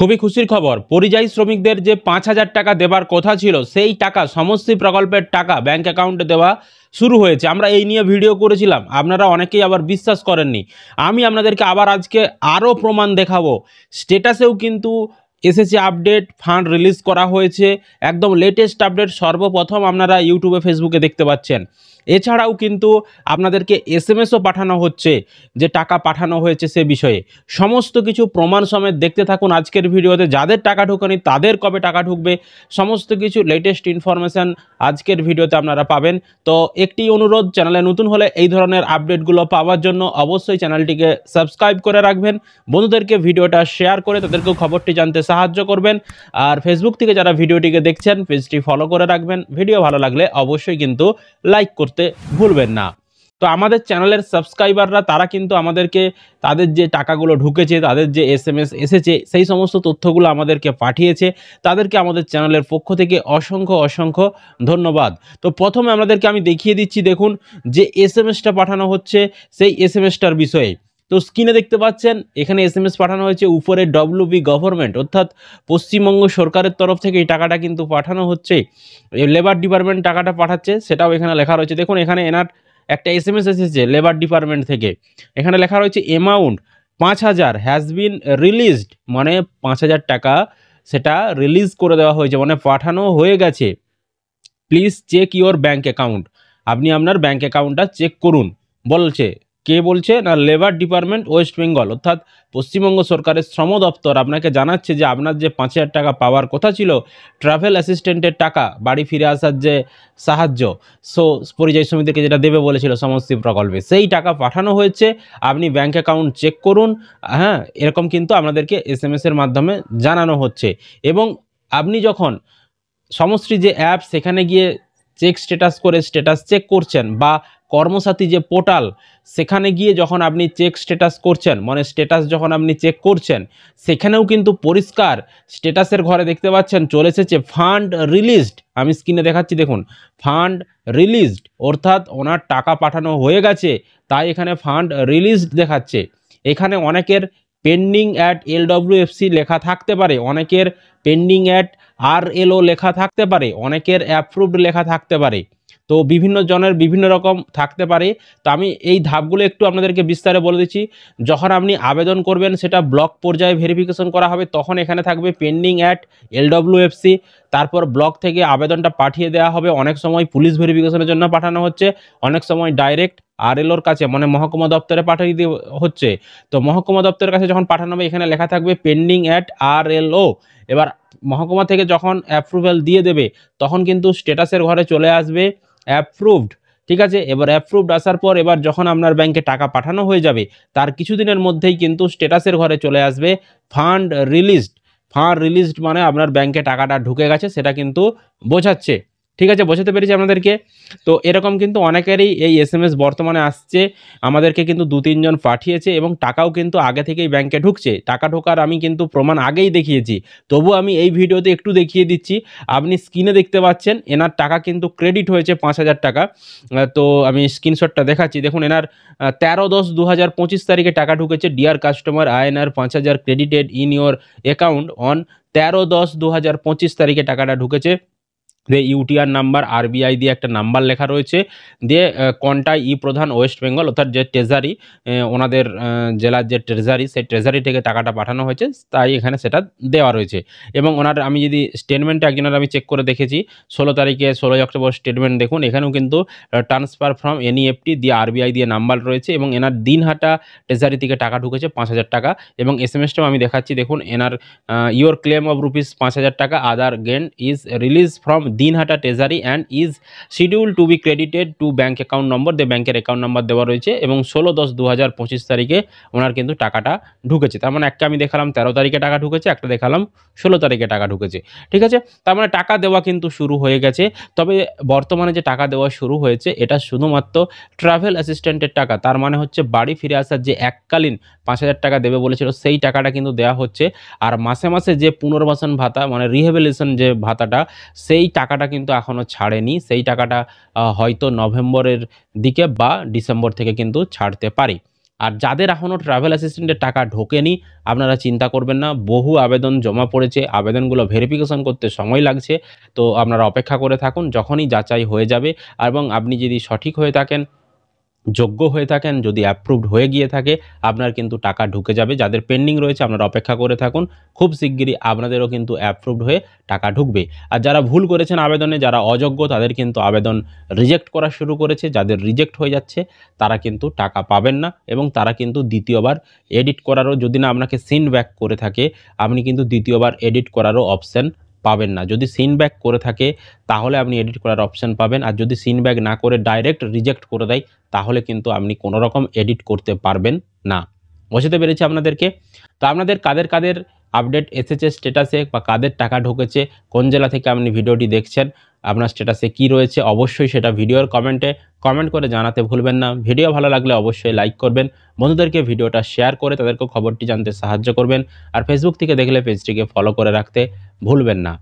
খুবই খুশির খবর, পরিযায়ী শ্রমিকদের যে 5,000 টাকা দেবার কথা ছিল সেই টাকা সমষ্টি প্রকল্পের টাকা ব্যাংক অ্যাকাউন্টে দেওয়া শুরু হয়েছে। আমরা এই নিয়ে ভিডিও করেছিলাম, আপনারা অনেকেই আবার বিশ্বাস করেননি। আমি আপনাদেরকে আবার আজকে আরও প্রমাণ দেখাবো। স্ট্যাটাসেও কিন্তু এসেছে আপডেট, ফান্ড রিলিজ করা হয়েছে, একদম লেটেস্ট আপডেট সর্বপ্রথম আপনারা ইউটিউবে ফেসবুকে দেখতে পাচ্ছেন। এছাড়াও কিন্তু আপনাদেরকে এসএমএসও পাঠানো হচ্ছে যে টাকা পাঠানো হয়েছে সে বিষয়ে। সমস্ত কিছু প্রমাণ সমেত দেখতে থাকুন আজকের ভিডিওতে। যাদের টাকা ঢোকেনি তাদের কবে টাকা ঢুকবে সমস্ত কিছু লেটেস্ট ইনফরমেশান আজকের ভিডিওতে আপনারা পাবেন। তো একটি অনুরোধ, চ্যানেলে নতুন হলে এই ধরনের আপডেটগুলো পাওয়ার জন্য অবশ্যই চ্যানেলটিকে সাবস্ক্রাইব করে রাখবেন, বন্ধুদেরকে ভিডিওটা শেয়ার করে তাদেরকেও খবরটি জানতে সাহায্য করবেন। আর ফেসবুক থেকে যারা ভিডিওটিকে দেখছেন পেজটি ফলো করে রাখবেন। ভিডিও ভালো লাগলে অবশ্যই কিন্তু লাইক করতে ভুলবেন না। তো আমাদের চ্যানেলের সাবস্ক্রাইবাররা তারা কিন্তু আমাদেরকে তাদের যে টাকাগুলো ঢুকেছে, তাদের যে এসএমএস এসেছে, সেই সমস্ত তথ্যগুলো আমাদেরকে পাঠিয়েছে। তাদেরকে আমাদের চ্যানেলের পক্ষ থেকে অসংখ্য অসংখ্য ধন্যবাদ। তো প্রথমে আপনাদেরকে আমি দেখিয়ে দিচ্ছি, দেখুন যে এসএমএসটা পাঠানো হচ্ছে সেই এসএমএসটার বিষয়ে। তো স্ক্রিনে দেখতে পাচ্ছেন এখানে এসএমএস পাঠানো হয়েছে উপরে WB গভর্নমেন্ট অর্থাৎ পশ্চিমবঙ্গ সরকারের তরফ থেকে এই টাকাটা কিন্তু পাঠানো হচ্ছে। লেবার ডিপার্টমেন্ট টাকাটা পাঠাচ্ছে সেটাও এখানে লেখা রয়েছে। দেখুন এখানে এনার একটা এসএমএস এসেছে লেবার ডিপার্টমেন্ট থেকে। এখানে লেখা রয়েছে অ্যামাউন্ট 5,000 হ্যাজ বিন রিলিজড, মানে 5,000 টাকা সেটা রিলিজ করে দেওয়া হয়েছে, মানে পাঠানো হয়ে গেছে। Please check your bank account, আপনি আপনার ব্যাঙ্ক অ্যাকাউন্টটা চেক করুন বলছে। কে বলছে না, লেবার ডিপার্টমেন্ট ওয়েস্ট বেঙ্গল অর্থাৎ পশ্চিমবঙ্গ সরকারের শ্রম দপ্তর আপনাকে জানাচ্ছে যে আপনার যে 5,000 টাকা পাওয়ার কথা ছিল, ট্রাভেল অ্যাসিস্ট্যান্টের টাকা, বাড়ি ফিরে আসার যে সাহায্য, পরিযায়ী শ্রমিকদেরকে যেটা দেবে বলেছিল সমষ্টি প্রকল্পে, সেই টাকা পাঠানো হয়েছে। আপনি ব্যাঙ্ক অ্যাকাউন্ট চেক করুন। হ্যাঁ, এরকম কিন্তু আপনাদেরকে এসএমএসের মাধ্যমে জানানো হচ্ছে। এবং আপনি যখন সমষ্টি যে অ্যাপ সেখানে গিয়ে চেক স্ট্যাটাস করে স্ট্যাটাস চেক করছেন, বা কর্মসাথী যে পোর্টাল সেখানে গিয়ে যখন আপনি চেক স্ট্যাটাস করছেন, মানে স্ট্যাটাস যখন আপনি চেক করছেন, সেখানেও কিন্তু পরিষ্কার স্ট্যাটাসের ঘরে দেখতে পাচ্ছেন চলে এসেছে ফান্ড রিলিজড। আমি স্ক্রিনে দেখাচ্ছি, দেখুন ফান্ড রিলিজড অর্থাৎ ওনার টাকা পাঠানো হয়ে গেছে, তাই এখানে ফান্ড রিলিজড দেখাচ্ছে। এখানে অনেকের পেন্ডিং অ্যাট LWFC লেখা থাকতে পারে, অনেকের পেন্ডিং অ্যাট RLO লেখা থাকতে পারে, অনেকের অ্যাপ্রুভড লেখা থাকতে পারে। তো বিভিন্ন জনের বিভিন্ন রকম থাকতে পারে। তো আমি এই ধাপগুলো একটু আপনাদেরকে বিস্তারে বলে দিচ্ছি। যখন আপনি আবেদন করবেন সেটা ব্লক পর্যায়ে ভেরিফিকেশন করা হবে, তখন এখানে থাকবে পেন্ডিং অ্যাট LWFC। তারপর ব্লক থেকে আবেদনটা পাঠিয়ে দেওয়া হবে। অনেক সময় পুলিশ ভেরিফিকেশনের জন্য পাঠানো হচ্ছে, অনেক সময় ডাইরেক্ট RLOর কাছে মানে মহকুমা দপ্তরে পাঠিয়ে দিয়ে হচ্ছে। তো মহকুমা দপ্তরের কাছে যখন পাঠানো হবে এখানে লেখা থাকবে পেন্ডিং অ্যাট RLO। এবার মহকুমা থেকে যখন অ্যাপ্রুভ্যাল দিয়ে দেবে তখন কিন্তু স্ট্যাটাসের ঘরে চলে আসবে অ্যাপ্রুভড। ঠিক আছে, এবার অ্যাপ্রুভড আসার পর এবার যখন আপনার ব্যাংকে টাকা পাঠানো হয়ে যাবে তার কিছুদিনের মধ্যেই কিন্তু স্ট্যাটাসের ঘরে চলে আসবে ফান্ড রিলিজড। ফান্ড রিলিজড মানে আপনার ব্যাংকে টাকাটা ঢুকে গেছে সেটা কিন্তু বোঝাচ্ছে। ঠিক আছে, বোঝাতে পেরেছি আপনাদেরকে। তো এরকম কিন্তু অনেকেরই এই এসএমএস বর্তমানে আসছে, আমাদেরকে কিন্তু 2-3 জন পাঠিয়েছে এবং টাকাও কিন্তু আগে থেকেই ব্যাংকে ঢুকছে। টাকা ঢোকার আমি কিন্তু প্রমাণ আগেই দেখিয়েছি, তবু আমি এই ভিডিওতে একটু দেখিয়ে দিচ্ছি। আপনি স্ক্রিনে দেখতে পাচ্ছেন এনার টাকা কিন্তু ক্রেডিট হয়েছে 5,000 টাকা। তো আমি স্ক্রিনশটটা দেখাচ্ছি, দেখুন এনার 13/10/2025 তারিখে টাকা ঢুকেছে। Deer customer, INR 5,000 credited in your account on 13/10/2025 তারিখে টাকাটা ঢুকেছে। দিয়ে ইউটিআর নাম্বার RBI দিয়ে একটা নাম্বার লেখা রয়েছে, দিয়ে কন্টাই প্রধান ওয়েস্ট বেঙ্গল অর্থাৎ যে ট্রেজারি ওনাদের জেলার যে ট্রেজারি, সেই ট্রেজারি থেকে টাকাটা পাঠানো হয়েছে, তাই এখানে সেটা দেওয়া রয়েছে। এবং ওনার আমি যদি স্টেটমেন্টটা একজনের আমি চেক করে দেখেছি 16 তারিখে 16 অক্টোবর স্টেটমেন্ট, দেখুন এখানেও কিন্তু ট্রান্সফার ফ্রম NEFT দিয়ে RBI দিয়ে নাম্বার রয়েছে এবং এনার দিনহাটা ট্রেজারি থেকে টাকা ঢুকেছে 5,000 টাকা। এবং এসএমএসটাও আমি দেখাচ্ছি, দেখুন এনার ইউর ক্লেম অফ রুপিস 5,000 টাকা other gain is release from Dinhata treasury and is schedule to be credited to bank account number, দিয়ে ব্যাঙ্কের অ্যাকাউন্ট নাম্বার দেওয়া রয়েছে। এবং 16/10/2025 তারিখে ওনার কিন্তু টাকাটা ঢুকেছে। তার মানে একটা আমি দেখালাম 13 তারিখে টাকা ঢুকেছে, একটা দেখালাম 16 তারিখে টাকা ঢুকেছে। ঠিক আছে, তার মানে টাকা দেওয়া কিন্তু শুরু হয়ে গেছে। তবে বর্তমানে যে টাকা দেওয়া শুরু হয়েছে এটা শুধুমাত্র ট্রাভেল অ্যাসিস্ট্যান্টের টাকা, তার মানে হচ্ছে বাড়ি ফিরে আসার যে এককালীন 5,000 টাকা দেবে বলেছিল সেই টাকাটা কিন্তু দেওয়া হচ্ছে। আর মাসে মাসে যে পুনর্বাসন ভাতা মানে রিহেবিলিটেশন যে ভাতাটা, সেই টাকাটা কিন্তু এখনও ছাড়েনি। সেই টাকাটা হয়তো নভেম্বরের দিকে বা ডিসেম্বর থেকে কিন্তু ছাড়তে পারে। আর যাদের এখনও ট্রাভেল অ্যাসিস্ট্যান্টের টাকা ঢোকেনি আপনারা চিন্তা করবেন না, বহু আবেদন জমা পড়েছে, আবেদনগুলো ভেরিফিকেশন করতে সময় লাগছে। তো আপনারা অপেক্ষা করে থাকুন, যখনই যাচাই হয়ে যাবে এবং আপনি যদি সঠিক হয়ে থাকেন, যোগ্য হয়ে থাকেন, যদি অ্যাপ্রুভড হয়ে গিয়ে থাকে, আপনার কিন্তু টাকা ঢুকে যাবে। যাদের পেন্ডিং রয়েছে আপনারা অপেক্ষা করে থাকুন, খুব শিগগিরই আপনাদেরও কিন্তু অ্যাপ্রুভড হয়ে টাকা ঢুকবে। আর যারা ভুল করেছেন আবেদনে, যারা অযোগ্য, তাদের কিন্তু আবেদন রিজেক্ট করা শুরু করেছে। যাদের রিজেক্ট হয়ে যাচ্ছে তারা কিন্তু টাকা পাবেন না এবং তারা কিন্তু দ্বিতীয়বার এডিট করারও, যদি না আপনাকে সিন ব্যাক করে থাকে, আপনি কিন্তু দ্বিতীয়বার এডিট করারও অপশান পাবেন না। যদি সিন ব্যাক করে থাকে তাহলে আপনি এডিট করার অপশান পাবেন, আর যদি সিন ব্যাক না করে ডাইরেক্ট রিজেক্ট করে দেয় তাহলে কিন্তু আপনি কোনো রকম এডিট করতে পারবেন না। বুঝতে পেরেছি আপনাদেরকে? তো আপনাদের কাদের কাদের আপডেট এসেছে স্ট্যাটাসে, বা কাদের টাকা ঢুকেছে, কোন জেলা থেকে আপনি ভিডিওটি দেখছেন, আপনার স্ট্যাটাসে কি রয়েছে, অবশ্যই সেটা ভিডিওর কমেন্টে কমেন্ট করে জানাতে ভুলবেন না। ভিডিও ভালো লাগলে অবশ্যই লাইক করবেন, বন্ধুদেরকে ভিডিওটা শেয়ার করে তাদেরকেও খবরটি জানতে সাহায্য করবেন। আর ফেসবুক থেকে দেখলে পেজটিকে ফলো করে রাখতে ভুলবেন না।